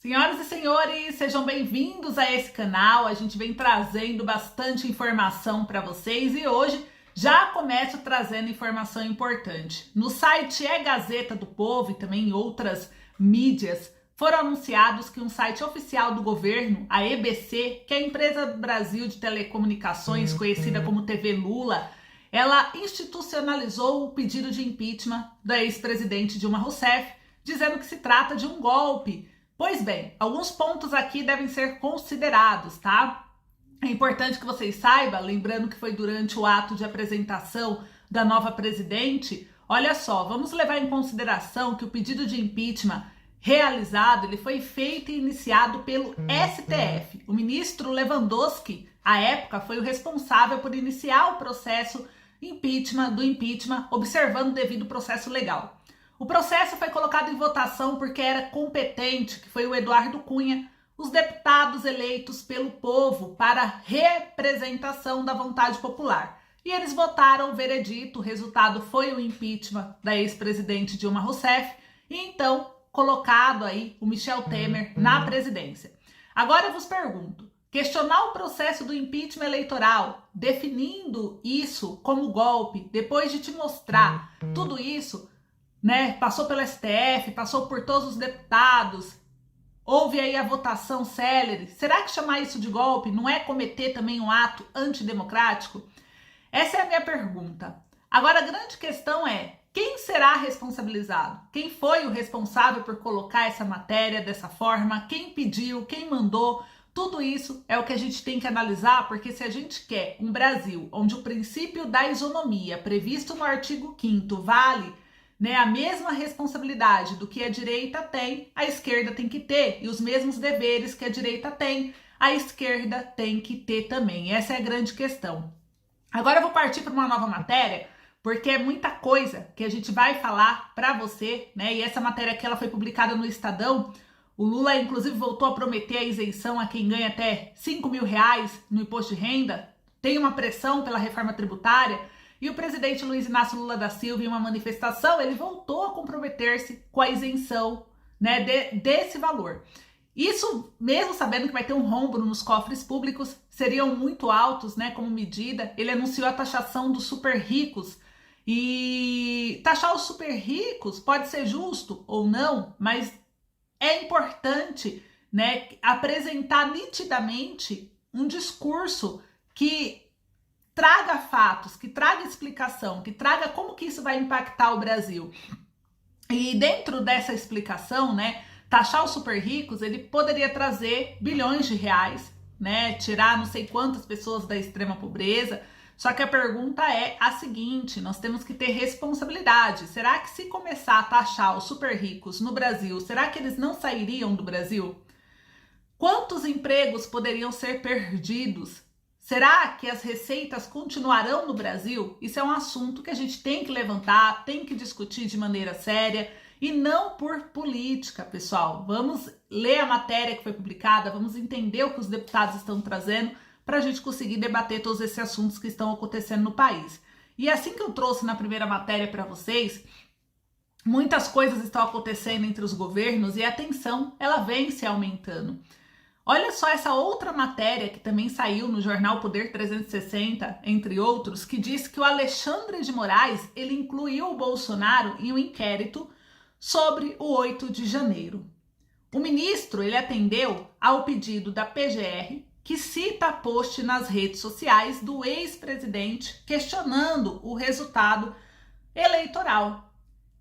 Senhoras e senhores, sejam bem-vindos a esse canal. A gente vem trazendo bastante informação para vocês e hoje já começo trazendo informação importante. No site Gazeta do Povo e também em outras mídias foram anunciados que um site oficial do governo, a EBC, que é a Empresa Brasil de Telecomunicações, conhecida como TV Lula, ela institucionalizou o pedido de impeachment da ex-presidente Dilma Rousseff, dizendo que se trata de um golpe. Pois bem, alguns pontos aqui devem ser considerados, tá? É importante que vocês saibam, lembrando que foi durante o ato de apresentação da nova presidente, olha só, vamos levar em consideração que o pedido de impeachment realizado, ele foi feito e iniciado pelo STF. O ministro Lewandowski, à época, foi o responsável por iniciar o processo do impeachment, observando o devido processo legal. O processo foi colocado em votação porque era competente, que foi o Eduardo Cunha, os deputados eleitos pelo povo para representação da vontade popular. E eles votaram o veredito, o resultado foi o impeachment da ex-presidente Dilma Rousseff e então colocado aí o Michel Temer na presidência. Agora eu vos pergunto, questionar o processo do impeachment eleitoral, definindo isso como golpe, depois de te mostrar tudo isso, né, passou pelo STF, passou por todos os deputados, houve aí a votação célere. Será que chamar isso de golpe não é cometer também um ato antidemocrático? Essa é a minha pergunta. Agora a grande questão é, quem será responsabilizado? Quem foi o responsável por colocar essa matéria dessa forma? Quem pediu? Quem mandou? Tudo isso é o que a gente tem que analisar, porque se a gente quer um Brasil onde o princípio da isonomia previsto no artigo 5º vale, né, a mesma responsabilidade do que a direita tem, a esquerda tem que ter, e os mesmos deveres que a direita tem, a esquerda tem que ter também. Essa é a grande questão. Agora eu vou partir para uma nova matéria, porque é muita coisa que a gente vai falar para você, né? E essa matéria aqui ela foi publicada no Estadão. O Lula, inclusive, voltou a prometer a isenção a quem ganha até R$5.000 no imposto de renda. Tem uma pressão pela reforma tributária. E o presidente Luiz Inácio Lula da Silva, em uma manifestação, ele voltou a comprometer-se com a isenção, né, desse valor. Isso, mesmo sabendo que vai ter um rombo nos cofres públicos, seriam muito altos, né, como medida. Ele anunciou a taxação dos super ricos. E taxar os super ricos pode ser justo ou não, mas é importante, né, apresentar nitidamente um discurso que traga fatos, que traga explicação, que traga como que isso vai impactar o Brasil. E dentro dessa explicação, né, taxar os super ricos, ele poderia trazer bilhões de reais, né, tirar não sei quantas pessoas da extrema pobreza. Só que a pergunta é a seguinte, nós temos que ter responsabilidade. Será que se começar a taxar os super ricos no Brasil, será que eles não sairiam do Brasil? Quantos empregos poderiam ser perdidos? Será que as receitas continuarão no Brasil? Isso é um assunto que a gente tem que levantar, tem que discutir de maneira séria e não por política, pessoal. Vamos ler a matéria que foi publicada, vamos entender o que os deputados estão trazendo para a gente conseguir debater todos esses assuntos que estão acontecendo no país. E assim que eu trouxe na primeira matéria para vocês, muitas coisas estão acontecendo entre os governos e a tensão ela vem se aumentando. Olha só essa outra matéria que também saiu no jornal Poder 360, entre outros, que diz que o Alexandre de Moraes, ele incluiu o Bolsonaro em um inquérito sobre o 8 de janeiro. O ministro, ele atendeu ao pedido da PGR, que cita post nas redes sociais do ex-presidente questionando o resultado eleitoral.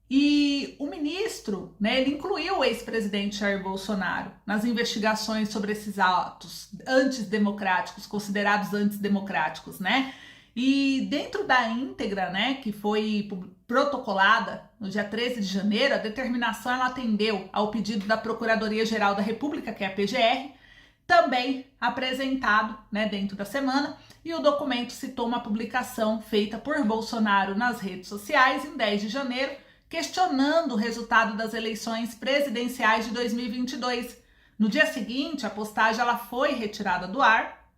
E o ministro, né, ele incluiu o ex-presidente Jair Bolsonaro nas investigações sobre esses atos antidemocráticos, considerados antidemocráticos, né? E dentro da íntegra, né, que foi protocolada no dia 13 de janeiro, a determinação ela atendeu ao pedido da Procuradoria-Geral da República, que é a PGR, também apresentado, né, dentro da semana, e o documento citou uma publicação feita por Bolsonaro nas redes sociais em 10 de janeiro, questionando o resultado das eleições presidenciais de 2022. No dia seguinte, a postagem ela foi retirada do ar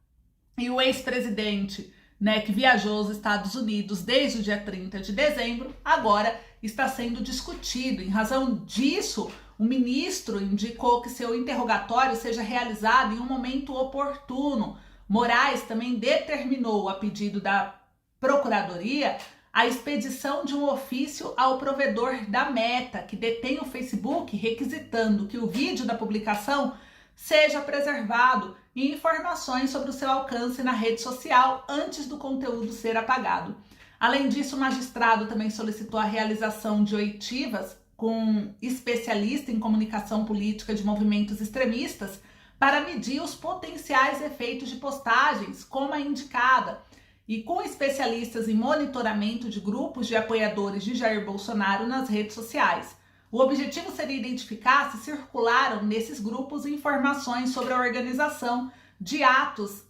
e o ex-presidente, né, que viajou aos Estados Unidos desde o dia 30 de dezembro, agora está sendo discutido. Em razão disso, O ministro indicou que seu interrogatório seja realizado em um momento oportuno. Moraes também determinou, a pedido da Procuradoria, a expedição de um ofício ao provedor da Meta, que detém o Facebook, requisitando que o vídeo da publicação seja preservado e informações sobre o seu alcance na rede social antes do conteúdo ser apagado. Além disso, o magistrado também solicitou a realização de oitivas com especialista em comunicação política de movimentos extremistas para medir os potenciais efeitos de postagens, como a indicada, e com especialistas em monitoramento de grupos de apoiadores de Jair Bolsonaro nas redes sociais. O objetivo seria identificar se circularam nesses grupos informações sobre a organização de atos,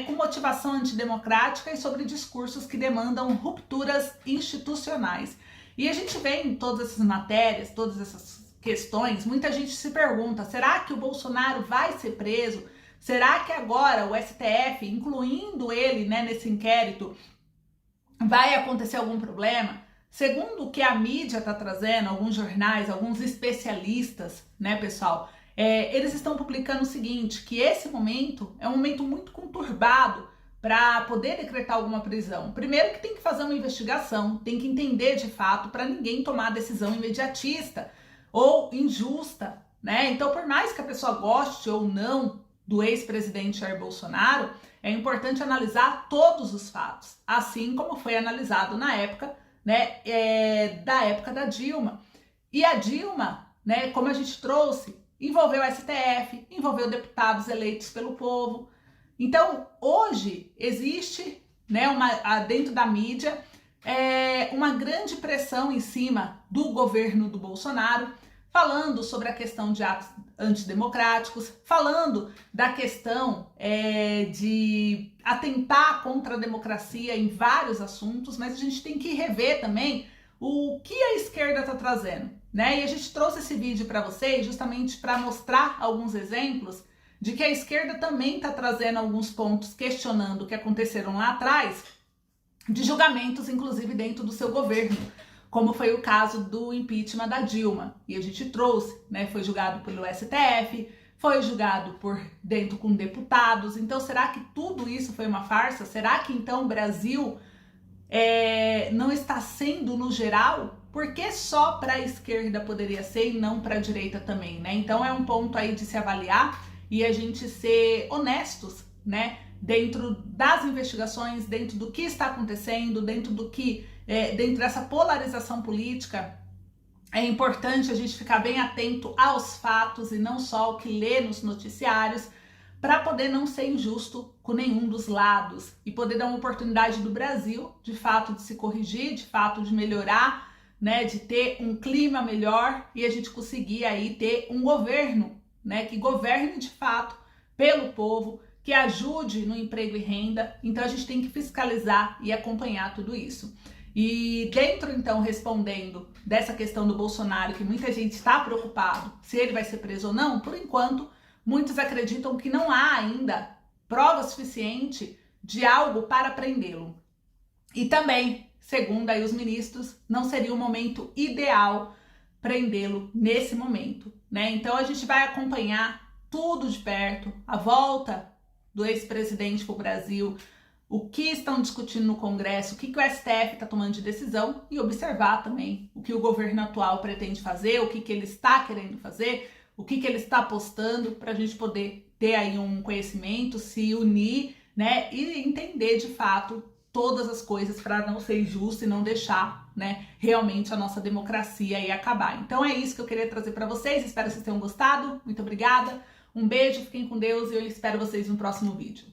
com motivação antidemocrática e sobre discursos que demandam rupturas institucionais. E a gente vê em todas essas matérias, todas essas questões, muita gente se pergunta, será que o Bolsonaro vai ser preso? Será que agora o STF, incluindo ele, nesse inquérito, vai acontecer algum problema? Segundo o que a mídia está trazendo, alguns jornais, alguns especialistas, pessoal, eles estão publicando o seguinte, que esse momento é um momento muito conturbado para poder decretar alguma prisão. Primeiro que tem que fazer uma investigação, tem que entender de fato para ninguém tomar decisão imediatista ou injusta, Então, por mais que a pessoa goste ou não do ex-presidente Jair Bolsonaro, é importante analisar todos os fatos, assim como foi analisado na época, da época da Dilma. E a Dilma, como a gente trouxe, envolveu o STF, envolveu deputados eleitos pelo povo. Então, hoje existe, dentro da mídia, uma grande pressão em cima do governo do Bolsonaro, falando sobre a questão de atos antidemocráticos, falando da questão de atentar contra a democracia em vários assuntos, mas a gente tem que rever também o que a esquerda está trazendo, E a gente trouxe esse vídeo para vocês justamente para mostrar alguns exemplos de que a esquerda também está trazendo alguns pontos questionando o que aconteceram lá atrás, de julgamentos, inclusive dentro do seu governo, como foi o caso do impeachment da Dilma. E a gente trouxe, foi julgado pelo STF, foi julgado por dentro com deputados. Então, será que tudo isso foi uma farsa? Será que então o Brasil não está sendo no geral? Por que só para a esquerda poderia ser e não para a direita também, Então é um ponto aí de se avaliar e a gente ser honestos, dentro das investigações, dentro do que está acontecendo, dentro dessa polarização política. É importante a gente ficar bem atento aos fatos e não só ao que lê nos noticiários, para poder não ser injusto com nenhum dos lados e poder dar uma oportunidade do Brasil, de fato, de se corrigir, de fato, de melhorar, de ter um clima melhor e a gente conseguir aí ter um governo, que governe de fato pelo povo, que ajude no emprego e renda. Então a gente tem que fiscalizar e acompanhar tudo isso. E dentro, então, respondendo dessa questão do Bolsonaro, que muita gente está preocupado se ele vai ser preso ou não, por enquanto, muitos acreditam que não há ainda prova suficiente de algo para prendê-lo. E também, segundo aí os ministros, não seria o momento ideal prendê-lo nesse momento, Então a gente vai acompanhar tudo de perto, a volta do ex-presidente para o Brasil, o que estão discutindo no Congresso, o que o STF está tomando de decisão e observar também o que o governo atual pretende fazer, o que ele está querendo fazer, o que ele está apostando, para a gente poder ter aí um conhecimento, se unir, e entender de fato todas as coisas para não ser injusto e não deixar, realmente a nossa democracia aí acabar. Então é isso que eu queria trazer para vocês, espero que vocês tenham gostado, muito obrigada, um beijo, fiquem com Deus e eu espero vocês no próximo vídeo.